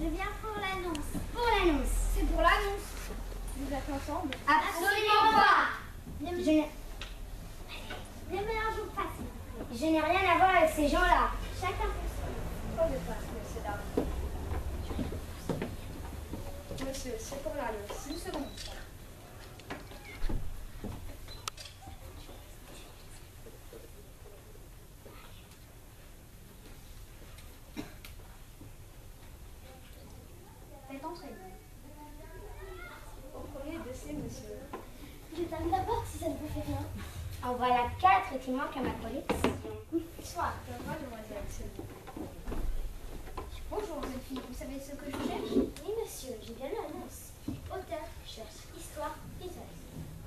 Je viens pour l'annonce. Pour l'annonce. C'est pour l'annonce. Vous êtes ensemble? Absolument pas. Ne mélangeons pas, s'il vous plaît. Je n'ai rien à voir avec ces gens-là. Chacun pour soi. Pas de passe, monsieur Darby. Monsieur, c'est pour l'annonce. Une seconde. Faites entrer. Au premier dossier, monsieur. Je ferme la porte si ça ne vous fait rien. En voilà 4 qui manquent à ma collection. Soit, mademoiselle, c'est bon. Bonjour, jeune fille, vous savez ce que je cherche? Oui, monsieur, j'ai bien l'annonce. Auteur cherche histoire pitonne.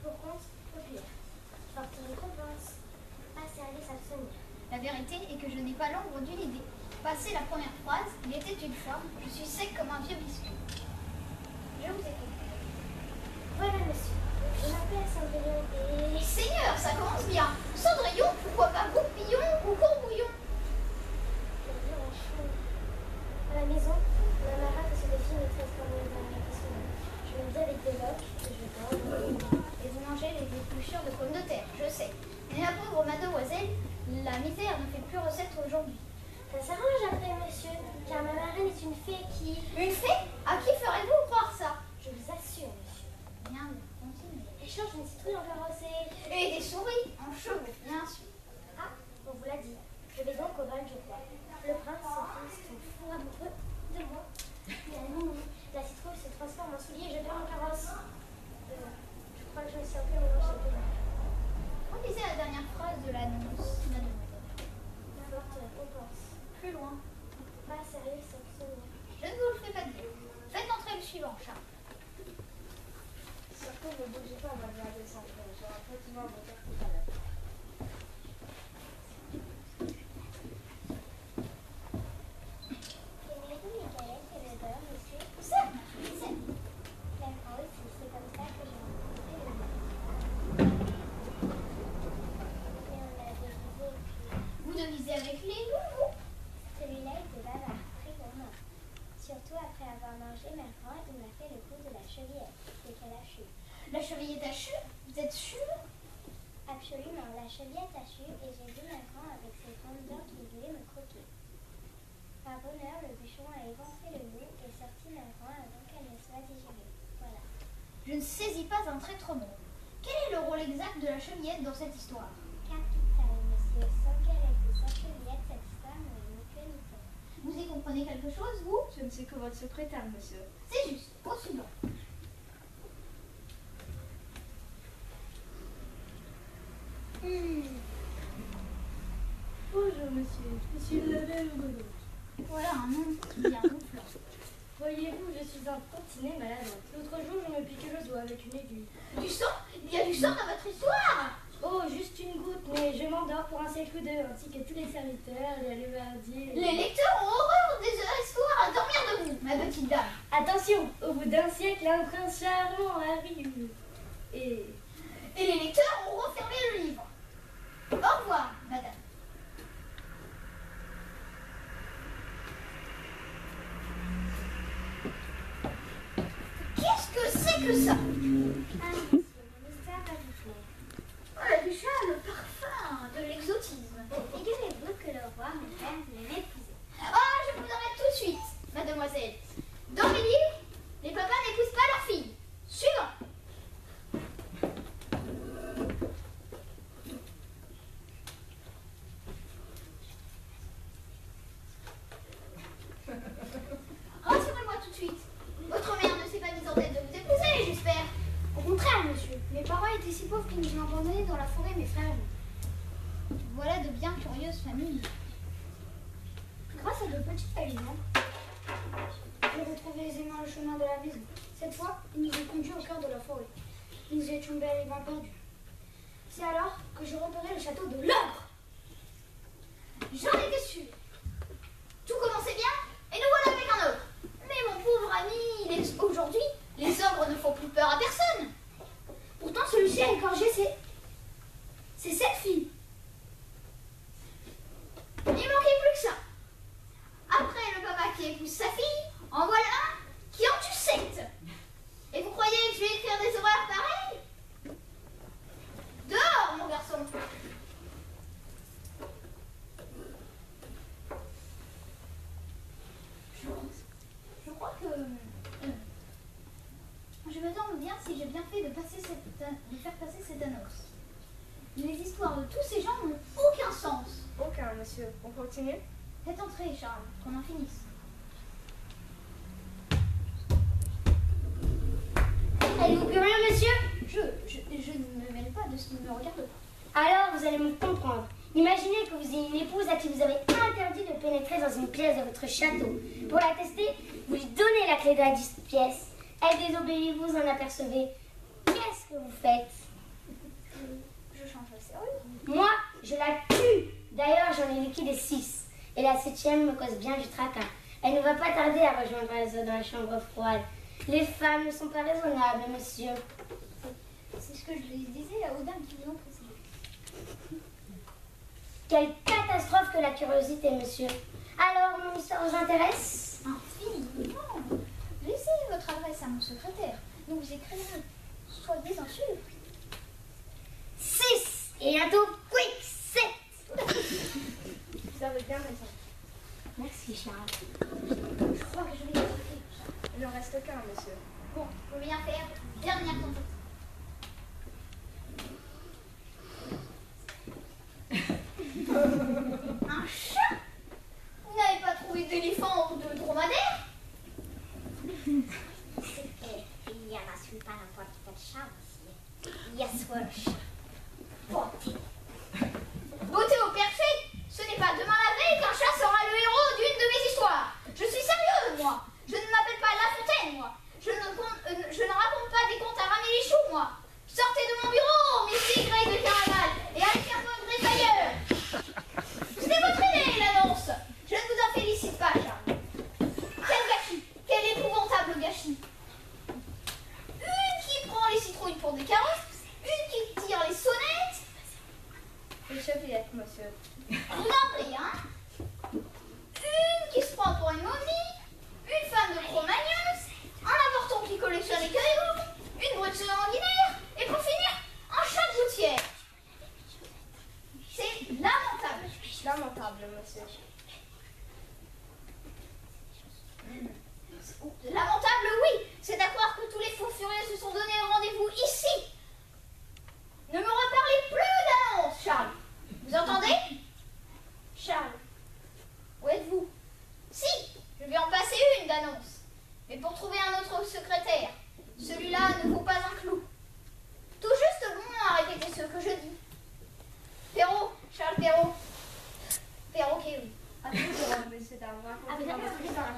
Pour compte populaire. Forte récompense. Pas service à obtenir. La vérité est que je n'ai pas l'ombre d'une idée. Passé la première phrase, il était une fois, je suis sec comme un vieux biscuit. Je vous écoute. Voilà, monsieur. Je m'appelle Cendrillon et... Seigneur, ça commence bien. Cendrillon, pourquoi pas Goupillon ou Courbouillon? À la maison, ma marade se défie maîtresse comme une réputation. Je me dis avec des loques et je dors. Et vous mangez les épluchures de pommes de terre, je sais. Mais la pauvre mademoiselle, la misère ne fait plus recette aujourd'hui. Ça s'arrange après, monsieur, car ma marraine est une fée qui... Une fée? À qui ferez-vous croire ça? Je vous assure, monsieur. Bien, continuez. Échange une citrouille en carrossée. Et des souris en chevaux, bien sûr. Ah, on vous l'a dit. Je vais donc au bal, je crois. Le prince et son fils sont fous amoureux de moi. Et à minuit, la citrouille se transforme en soulier et je perds en carrosse. Je crois que je me suis un peu mélangée. Relisez la dernière phrase de l'annonce, mademoiselle. Forte récompense. Plus loin. Pas sérieux sans souvenir. Je ne vous le fais pas dire. Faites entrer le suivant, Charles. Surtout, ne bougez pas, mademoiselle Cendrillon. J'ai un petit moment de tout à l'heure. Aimez-vous les galettes et le beurre, monsieur? Ça, c'est... Moi aussi, c'est comme ça que j'ai rencontré le mien. Et on l'a déguisé et puis... Vous devisez avec les loups, vous? Celui-là était bavard, très gourmand. Surtout après avoir mangé Mercan, il m'a fait le coup de la chevillette, dès qu'elle a chu. La chevillette a chu? Vous êtes chu? Absolument, la chevillette a chu et j'ai vu Mercan avec ses grandes dents qui voulait me croquer. Par bonheur, le bûcheron a évancé le loup et sorti Mercan avant qu'elle ne soit digérée. Voilà. Je ne saisis pas un traître mot. Quel est le rôle exact de la chevillette dans cette histoire? Capital, monsieur. Sans galette et sans chevillette, cette histoire n'aurait ni queue ni tête. Vous y comprenez quelque chose, vous? Je ne suis que votre secrétaire, monsieur. C'est juste. Au suivant. Bonjour monsieur, je suis le bel Hugo. Voilà un nom bien gonflant. Voyez-vous, je suis un tantinet maladroit. L'autre jour, je me piquais le doigt avec une aiguille. Du sang? Il y a du sang dans votre histoire? Oh, juste une goutte, mais je m'endors pour un seul coup d'œil, ainsi que tous les serviteurs, les alévardiers. Les lecteurs ont horreur des histoires à dormir debout, ma petite dame. Attention, au bout d'un siècle, un prince charmant arrive. Et les lecteurs ont refermé le livre. Au revoir, madame. Qu'est-ce que c'est que ça? Ah, monsieur, le mystère va vous plaire. Oh, déjà le parfum de l'exotisme. Figurez-vous que le roi, mon père, voulait m'épouser. Ah, je vous arrête tout de suite, mademoiselle. Dans mes livres, les papas n'épousent pas leurs filles. Suivant. Rassurez-moi tout de suite. Votre mère ne s'est pas mise en tête de vous épouser, j'espère. Au contraire, monsieur. Mes parents étaient si pauvres qu'ils nous ont abandonnés dans la forêt, mes frères et moi. Voilà de bien curieuses familles. Grâce à de petites aliments, j'ai retrouvé aisément le chemin de la maison. Cette fois, ils nous ont conduits au cœur de la forêt. Nous étions bel et bien perdus. C'est alors que je repérai le château de l'ogre. J'en étais sûre. Tout commençait bien, et nous voilà avec un autre. Mais mon pauvre ami, aujourd'hui, les ogres ne font plus peur à personne. Pourtant, celui-ci a égorgé c'est cette fille. Il manquait plus que ça. Après le papa qui épouse sa fille, en voilà Je crois que je me demande bien si j'ai bien fait de faire passer cette annonce. Les histoires de tous ces gens n'ont aucun sens. Aucun, monsieur. On continue? Faites entrer, Charles, qu'on en finisse. Allez-vous plus rien, monsieur? Je ne me mêle pas de ce qui ne me regarde pas. Alors, vous allez me comprendre. Imaginez que vous ayez une épouse à qui vous avez interdit de pénétrer dans une pièce de votre château. Pour la tester, vous lui donnez la clé de la pièce. Elle désobéit, vous en apercevez. Qu'est-ce que vous faites? Je change de sérieux. Moi, je la tue. D'ailleurs, j'en ai liquidé 6. Et la 7e me cause bien du tracas. Elle ne va pas tarder à rejoindre Elsa dans la chambre froide. Les femmes ne sont pas raisonnables, monsieur. C'est ce que je les disais aux dames qui vous ont précédé. Quelle catastrophe que la curiosité, monsieur. Alors, mon histoire vous intéresse? Infiniment. Laissez votre adresse à mon secrétaire. Nous vous écrirons. Soyez-en sûr. 6 et bientôt, quick, 7. Vous avez bien raison. Merci, Charles. Je crois que je vais y arriver. Il n'en reste qu'un, monsieur. Bon, faut bien faire. Dernière tentative. Un chat? Vous n'avez pas trouvé d'éléphant ou de dromadaire? Il y en a pas n'importe quel chat, monsieur. Il y a soit le chat. Beauté. Beauté au perché, ce n'est pas demain la veille qu'un chat sera le héros d'une de mes histoires. Je suis sérieuse, moi. Je ne m'appelle pas La Fontaine, moi. Je ne raconte pas des contes à ramer les choux, moi. Sortez de mon bureau, mes tigres de caravane, et allez faire votre ailleurs. C'était votre idée, l'annonce. Je ne vous en félicite pas, Charles. Quel gâchis, quel épouvantable gâchis. Une qui prend les citrouilles pour des carrosses, une qui tire les sonnettes. Les chevillettes, monsieur. Vous en prie, hein. Une qui se prend pour une momie, une femme de Cro-Magnon, un avorton qui collectionne les cailloux, une brute sanguinaire, et pour finir, un chat de gouttière. C'est lamentable. Lamentable, monsieur. Lamentable, oui. C'est à croire que tous les fous furieux se sont donné rendez-vous ici. Ne me reparlez plus d'annonce, Charles. Vous entendez? Charles, où êtes-vous? Si, je vais en passer une d'annonce. Mais pour trouver un autre secrétaire, celui-là ne vaut pas un clou. Tout juste bon à répéter ce que je dis. Perrault, Charles Perrault. Perroquet, oui. À tout le messieurs, dames. Racontez-moi votre histoire.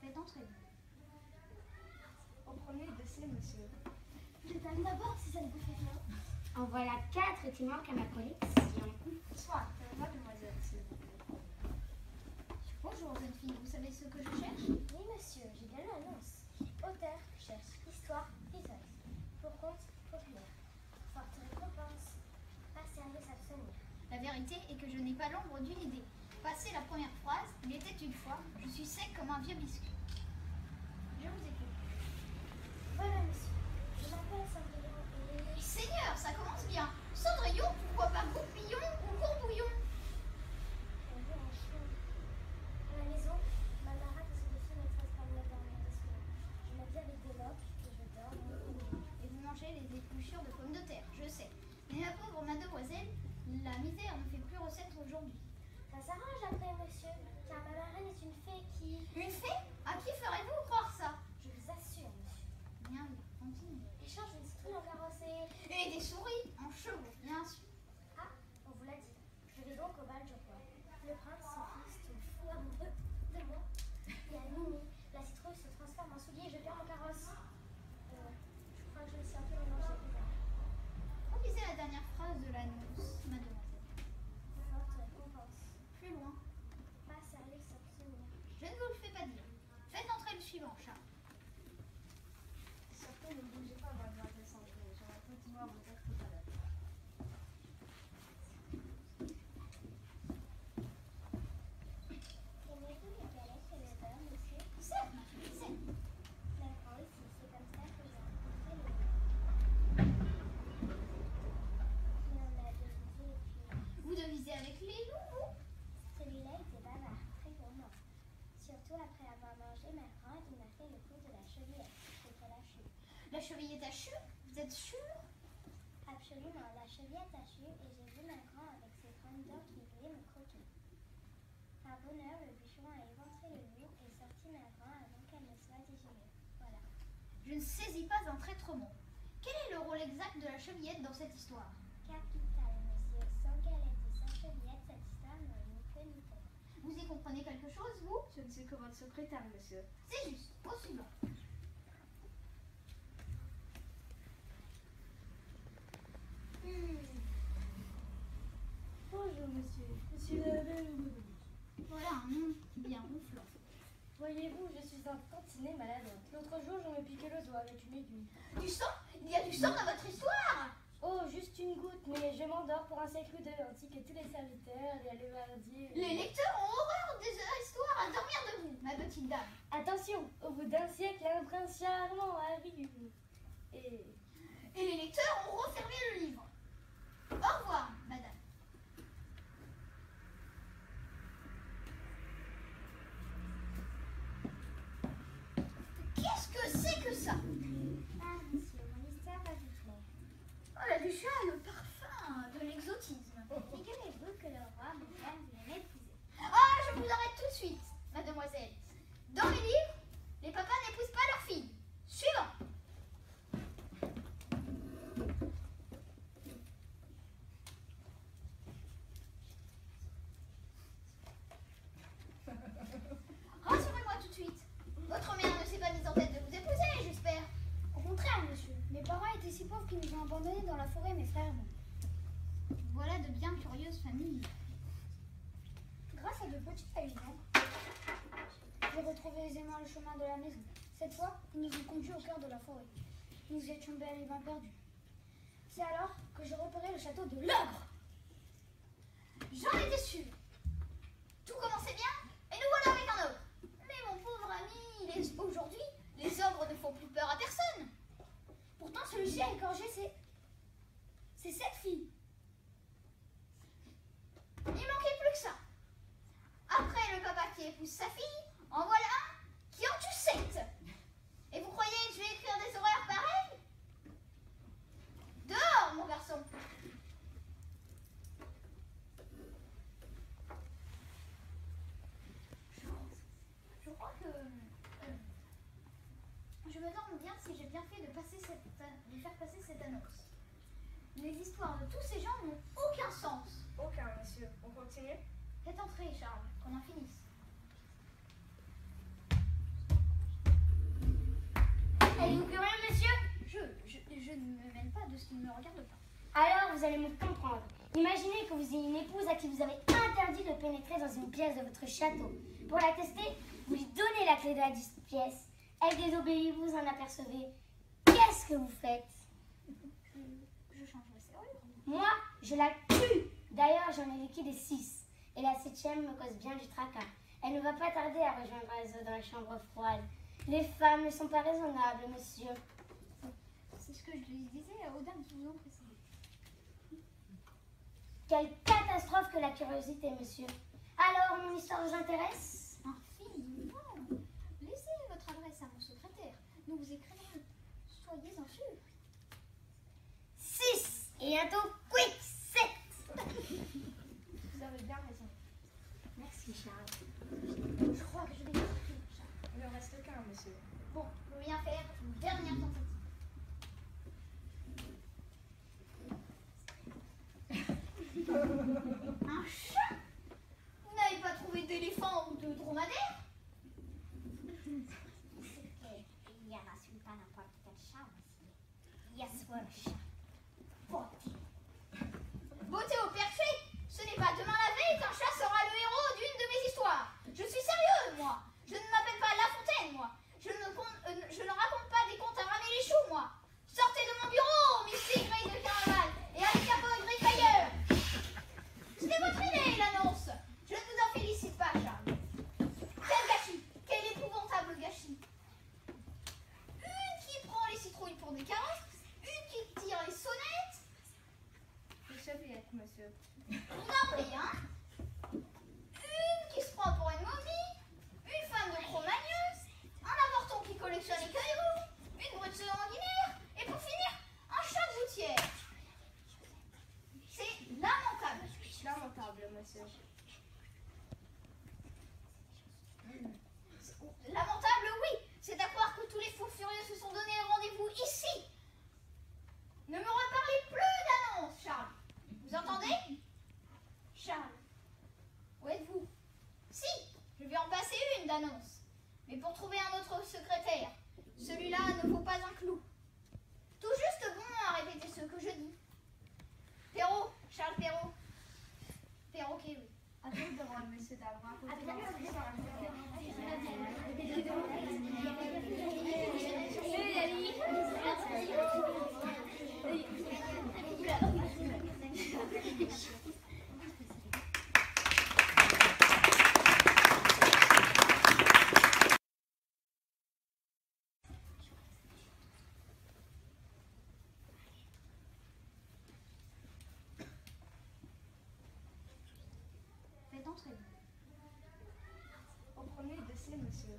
Faites entrer. Au premier dossier, monsieur. Je termine d'abord si ça ne vous fait rien. En voilà 4 et tu manques à ma police. Soit, mademoiselle, s'il vous plaît. Bonjour, jeune fille. Vous savez ce que je cherche? Oui, monsieur, j'ai bien l'annonce. Auteur cherche histoire pitonne. Pour compte populaire. Forte récompense. Pas sérieux s'abstenir. La vérité est que je n'ai pas l'ombre d'une idée. Passé la première phrase, il était une fois, je suis sec comme un vieux biscuit. Je vous écoute. Voilà, monsieur. Je m'appelle Cendrillon et... Seigneur, ça commence bien. Cendrillon, pourquoi pas Goupillon ou Courbouillon? On veut un chien. À la maison, ma marade se défie maîtresse par la dernière des soirs. Je m'habille avec des locks et je dors dans le couloir. Et vous mangez les épluchures de pommes de terre, je sais. Mais ma pauvre mademoiselle, la misère ne fait plus recette aujourd'hui. Ça s'arrange après, monsieur, car ma marraine est une fée qui... Une fée? À qui ferez-vous croire ça? Je vous assure, monsieur. Bien, continue. Échange une citrouille en carrossée. Et des souris en chevaux, bien sûr. Ah, on vous l'a dit. Je vais donc au bal du roi. Le prince s'enfuit, tombe fou amoureux de moi. Et à minuit, la citrouille se transforme en soulier et je perds mon carrosse. Je crois que je me suis un peu mélangée. Relisez la dernière phrase de l'annonce, mademoiselle. Forte récompense. Plus loin. Pas sérieux s'abstenir. Je ne vous le fais pas dire. Faites entrer le suivant, Charles. Surtout, ne bougez pas, mademoiselle Cendrillon. Je vais continuer à vous dire tout à l'heure. cheville est tachue? Vous êtes sûr? Absolument, la cheville est tachue et j'ai vu ma grand avec ses grandes dents qui voulait me croquer. Par bonheur, le bûcheron a éventré le loup et sorti ma grand avant qu'elle ne soit digérée. Voilà. Je ne saisis pas un traître mot. Quel est le rôle exact de la chevillette dans cette histoire? Capital, monsieur. Sans galette et sans chevillette, cette histoire n'aurait ni queue ni tête. Vous y comprenez quelque chose, vous? Je ne suis que votre secrétaire, monsieur. C'est juste. Au suivant. Bonjour, monsieur. Monsieur Labelle. Voilà un nom bien ronflant. Voyez-vous, je suis un tantinet maladroite. L'autre jour, je me piquais le doigt avec une aiguille. Du sang? Il y a du sang dans votre histoire? Oh, juste une goutte, mais je m'endors pour un siècle ou deux, ainsi que tous les serviteurs, les alévardiers. Les lecteurs ont horreur des histoires à dormir debout, ma petite dame. Attention, au bout d'un siècle, un prince charmant arrive. Et Et les lecteurs ont refermé le livre. Au revoir, madame. Qu'est-ce que c'est que ça? Ah, monsieur, mon histoire va vous plaire. Oh là déjà, le parfum de l'exotisme. Figurez-vous que le roi, mon père, voulait m'épouser. Ah, je vous arrête tout de suite, mademoiselle. Dans mes livres, les papas n'épousent pas leurs filles. Suivant. Rassurez-moi tout de suite. Votre mère ne s'est pas mise en tête de vous épouser, j'espère. Au contraire, monsieur. Mes parents étaient si pauvres qu'ils nous ont abandonnés dans la forêt, mes frères et moi. Voilà de bien curieuses familles. Grâce à de petites allusions, j'ai retrouvé aisément le chemin de la maison. Cette fois, ils nous ont conduits au cœur de la forêt. Nous étions bel et bien perdus. C'est alors que j'ai repéré le château de l'ogre. J'en étais sûre. Tout commençait bien, et nous voilà avec un ogre. Mais mon pauvre ami, aujourd'hui, les ogres ne font plus peur à personne. Pourtant, celui-ci a égorgé c'est cette fille. Il manquait plus que ça. Après le papa qui épouse sa fille, en voilà un qui en tue 7. Et vous croyez que je vais écrire des horreurs pareilles? Dehors, mon garçon. Je crois que je me demande bien si j'ai bien fait de faire passer cette annonce. Les histoires de tous ces gens n'ont aucun sens. Aucun, monsieur. On continue? Faites entrer, Charles, qu'on en finisse. Allez-vous curieux, monsieur? Je ne me mêle pas de ce qui ne me regarde pas. Alors, vous allez me comprendre. Imaginez que vous ayez une épouse à qui vous avez interdit de pénétrer dans une pièce de votre château. Pour la tester, vous lui donnez la clé de la pièce. Elle désobéit, vous en apercevez. Qu'est-ce que vous faites? Je change la serrure. Moi, je la tue. D'ailleurs, j'en ai liquidé 6. Et la 7e me cause bien du tracas. Elle ne va pas tarder à rejoindre Azo dans la chambre froide. Les femmes ne sont pas raisonnables, monsieur. C'est ce que je lui disais aux dames qui vous ont précédé. Quelle catastrophe que la curiosité, monsieur. Alors, mon histoire vous intéresse? Infiniment. Laissez votre adresse à mon secrétaire. Nous vous écrirons. Soyez-en sûrs. 6. Et bientôt, quick, 7. Vous avez bien raison. Merci, Charles. Je crois que je vais écrire, Charles. Il ne reste qu'un, monsieur. Bon, je veux bien faire une dernière tentative. Un chat? Vous n'avez pas trouvé d'éléphant ou de dromadaire? Il y a pas n'importe quel chat, monsieur. Il y a soit le chat. Beauté au perché, ce n'est pas demain la veille qu'un chat sera le héros d'une de mes histoires. Je suis sérieuse, moi. Je ne m'appelle pas La Fontaine, moi. Je ne raconte pas des contes à ramer les choux, moi. Sortez de mon bureau, Missy Grey de Carnaval, et allez capot Grey ailleurs. C'était votre idée, l'annonce. Je ne vous en félicite pas, Charles. Quel gâchis, quel épouvantable gâchis. Une qui prend les citrouilles pour des carottes, une qui tire les sonnettes. Les chevillettes, monsieur. Vous en prie, hein? Une qui se prend pour une momie, une femme de Cro-Magnon, un avorton qui collectionne les cailloux, une brute sanguinaire, monsieur. Lamentable, oui. C'est à croire que tous les fous furieux se sont donné rendez-vous ici. Ne me reparlez plus d'annonce, Charles. Vous entendez? Charles, où êtes-vous? Si, je vais en passer une d'annonce. Mais pour trouver un autre secrétaire, celui-là ne vaut pas un clou. Tout juste bon à répéter ce que je dis. Perrault, Charles Perrault. Perroquet, oui. À vous de rendre, monsieur Dalbra. Faites entrer. Au premier dossier, monsieur.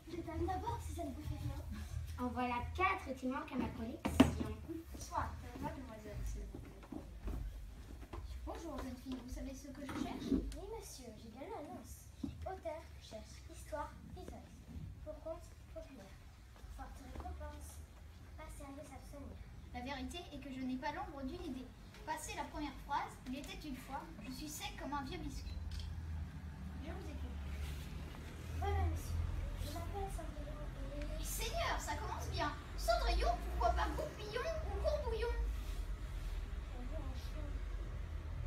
Je termine d'abord si ça ne vous fait rien. En voilà 4 qui manquent à ma collection. Soit, mademoiselle, s'il vous plaît. Bonjour, jeune fille. Vous savez ce que je cherche? Oui, monsieur, j'ai bien l'annonce. Auteur cherche histoire pitonne. Pour compte populaire. Forte récompense. Pas sérieux s'abstenir. La vérité est que je n'ai pas l'ombre d'une idée. Passé la première phrase, il était une fois, je suis sec comme un vieux biscuit. Je vous écoute. Voilà, monsieur. Je m'appelle Cendrillon et... Seigneur, ça commence bien. Cendrillon, pourquoi pas Goupillon ou Courbouillon? On veut un chien.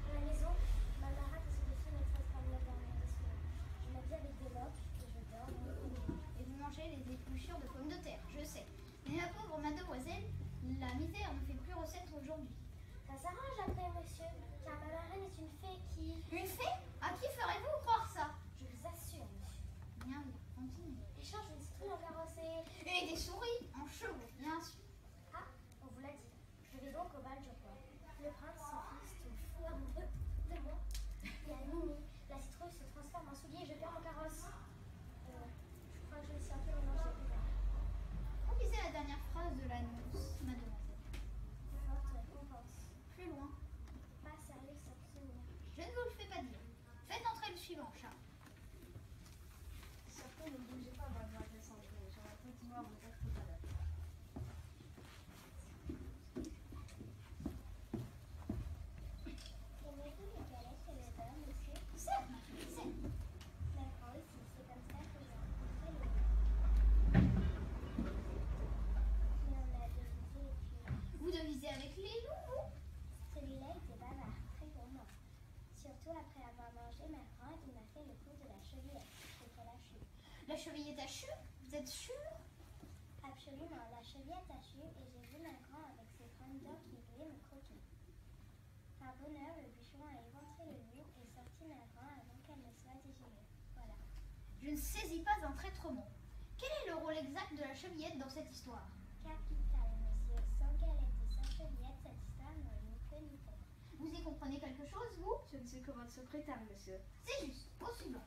À la maison, ma marade se défie maîtresse par la dernière soir. Je m'habille avec des lobes et je dors dans le couloir. Et vous mangez les épluchures de pommes de terre, je sais. Mais ma pauvre mademoiselle, la misère ne fait plus recette aujourd'hui. Ça s'arrange après, monsieur, car ma marraine est une fée qui... Une fée? À qui ferez-vous croire ça? Je vous assure, monsieur. Bien, continuez. Échange une citrouille en carrossée. Et des souris en chevaux, bien sûr. Ah, on vous l'a dit. Je vais donc au bal du roi. Le prince s'enfuit, tombe fou amoureux de moi. Et à minuit, la citrouille se transforme en soulier et je perds mon carrosse. Je crois que je me suis un peu mélangée. Relisez la dernière phrase de l'annonce, mademoiselle. Forte récompense. Plus loin. Pas sérieux s'abstenir. Je ne vous le fais pas dire. Faites entrer le suivant, Charles. Surtout, ne bougez pas, mademoiselle Cendrillon. Je vais continuer à vous dire tout à l'heure. Aimez-vous les galettes et les beurre, monsieur? Certes, ma fille, certes. D'accord, ici, c'est comme ça que j'ai rencontré le qui en a devisé les plus. Vous devisez avec les loups, vous? Celui-là était bavard, très gourmand. Surtout après avoir mangé ma fringue, il m'a fait le coup de la chevillette. C'était la chute. La cheville est tachue? Vous êtes sûr? Absolument, la chevillette a chu et j'ai vu ma grand avec ses fringues d'or qui voulait me croquer. Par bonheur, le bûcheron a éventré le loup et sorti ma grand avant qu'elle ne soit digérée. Voilà. Je ne saisis pas un traître mot. Quel est le rôle exact de la chevillette dans cette histoire? Capital, monsieur. Sans galette et sans chevillette, cette histoire n'aurait ni queue ni tête. Vous y comprenez quelque chose, vous? Je ne suis que votre secrétaire, monsieur. C'est juste. Au suivant.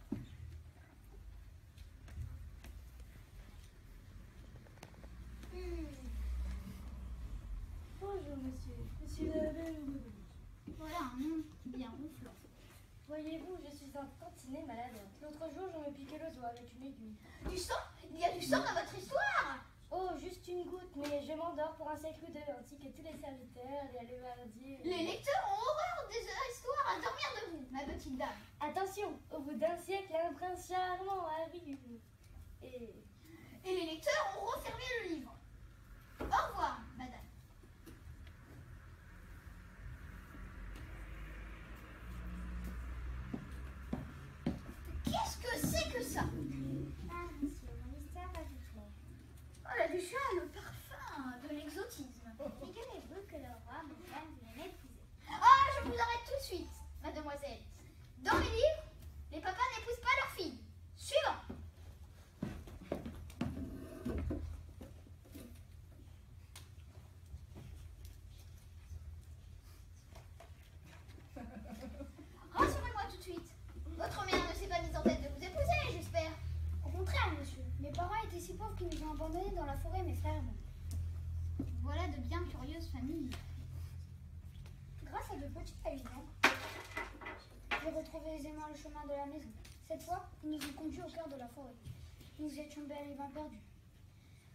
Bonjour, monsieur. Monsieur Labelle. Voilà un nom bien ronflant. Voyez-vous, je suis un tantinet maladroite. L'autre jour, je me piquais le doigt avec une aiguille. Du sang? Il y a du sang dans votre histoire? Oh, juste une goutte, mais je m'endors pour un siècle ou deux, ainsi que tous les serviteurs, les alévardiers. Les lecteurs ont horreur des histoires à dormir debout, ma petite dame. Attention, au bout d'un siècle, un prince charmant arrive. Et... Et les lecteurs ont refermé le livre. Au revoir, madame. Qu'est-ce que c'est que ça? Ah, monsieur, mon histoire va vous plaire. Oh là déjà, le parfum de l'exotisme. Figurez-vous que le roi, mon père, voulait m'épouser. Ah, je vous arrête tout de suite, mademoiselle. Dans mes livres, les papas n'épousent pas leurs filles. Suivant. Rassurez-moi tout de suite. Votre mère ne s'est pas mise en tête de vous épouser, j'espère. Au contraire, monsieur. Mes parents étaient si pauvres qu'ils nous ont abandonnés dans la forêt, mes frères et moi. Voilà de bien curieuses familles. Grâce à de petites paysans, J'ai retrouvé aisément le chemin de la maison. Cette fois, ils nous ont conduits au cœur de la forêt. Nous étions bel et bien perdus.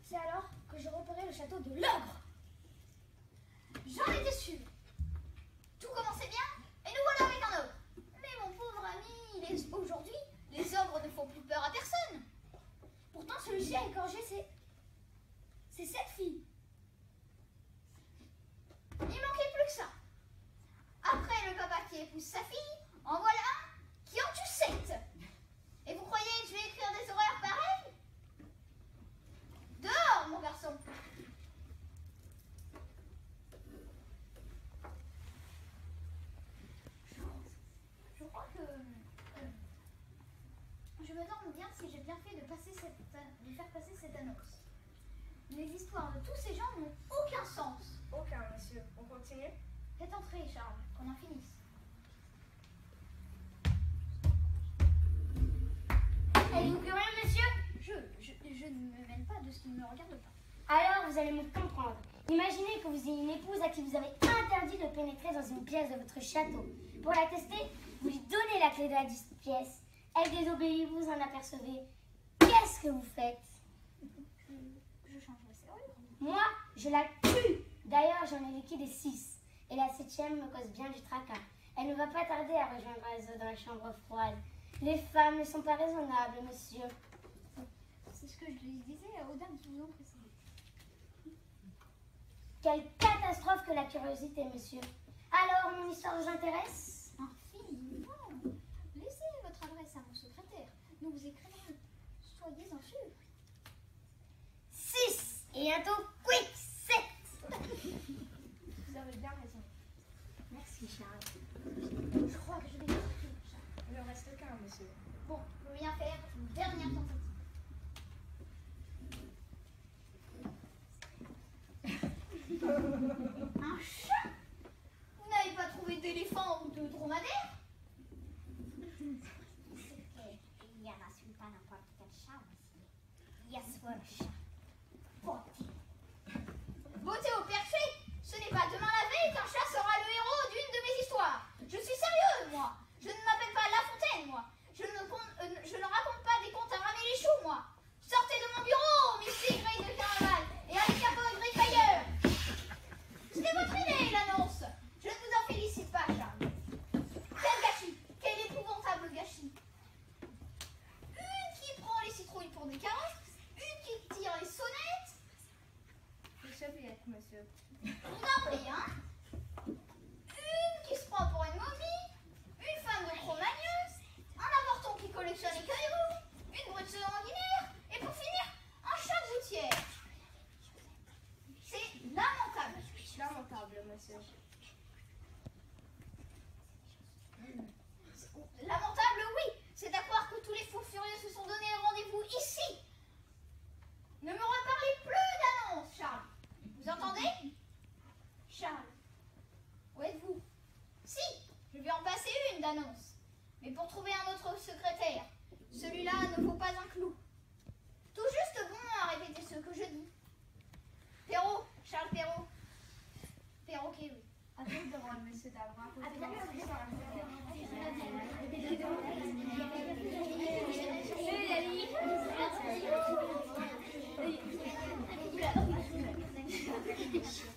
C'est alors que j'ai repéré le château de l'ogre. J'en étais sûre. Tout commençait bien, et nous voilà avec un ogre. Mais mon pauvre ami, aujourd'hui, les ogres ne font plus peur à personne. Pourtant, celui-ci a égorgé c'est cette fille. Il manquait plus que ça. Après le papa qui épouse sa fille, en voilà un qui en tue 7. Et vous croyez que je vais écrire des horreurs pareilles? Dehors, mon garçon. Je crois que je me demande bien si j'ai bien fait de faire passer cette annonce. Les histoires de tous ces gens n'ont aucun sens. Aucun, monsieur. On continue? Faites entrer, Charles, qu'on en finisse. Êtes-vous curieux, monsieur? Je ne me mêle pas de ce qui ne me regarde pas. Alors, vous allez me comprendre. Imaginez que vous ayez une épouse à qui vous avez interdit de pénétrer dans une pièce de votre château. Pour la tester, vous lui donnez la clé de la pièce. Elle désobéit, vous en apercevez. Qu'est-ce que vous faites? Je change la serrure. Moi, je la tue. D'ailleurs, j'en ai liquidé 6. Et la 7e me cause bien du tracas. Elle ne va pas tarder à rejoindre les autres dans la chambre froide. Les femmes ne sont pas raisonnables, monsieur. C'est ce que je disais aux dames qui vous ont précédé. Quelle catastrophe que la curiosité, monsieur. Alors, mon histoire vous intéresse? Infiniment. Laissez votre adresse à mon secrétaire. Nous vous écrirons. Soyez-en sûrs. 6. Et bientôt, quick, 7. Vous avez bien raison. Merci, Charles. Je crois que je vais partir, Charles. Il en reste qu'un, monsieur. Bon, je veux bien faire une dernière tentative. Un chat? Vous n'avez pas trouvé d'éléphant ou de dromadaire? Il y en a pas n'importe quel chat, monsieur. Il y a soit le chat. Beauté au perché, ce n'est pas demain la veille qu'un chat sera le héros d'une de mes histoires. Je suis sérieuse, moi. Je ne m'appelle pas La Fontaine, moi. Je ne raconte pas des contes à ramer les choux, moi. Sortez de mon bureau, Missy Grey de Carnaval, et allez capot Grey ailleurs. C'était votre idée, l'annonce. Je ne vous en félicite pas, Charles. Quel gâchis, quel épouvantable gâchis. Une qui prend les citrouilles pour des carottes, une qui tire les sonnettes. Les serviettes, monsieur. Vous en prie, hein? Une qui se prend pour une momie, une femme de Cro-Magnon, un avorton qui collectionne les cailloux, une brute sanguinaire, et pour finir, un chat de gouttière. C'est lamentable. Lamentable, monsieur. Lamentable, oui. C'est à croire que tous les fous furieux se sont donné rendez-vous ici. Ne me reparlez plus d'annonce, Charles. Vous entendez? Charles, où êtes-vous? Si, je vais en passer une d'annonce. Mais pour trouver un autre secrétaire, celui-là ne vaut pas un clou. Tout juste bon à répéter ce que je dis. Perrault, Charles Perrault. Perroquet, oui. À vous de rendre, monsieur Dalbra. Merci.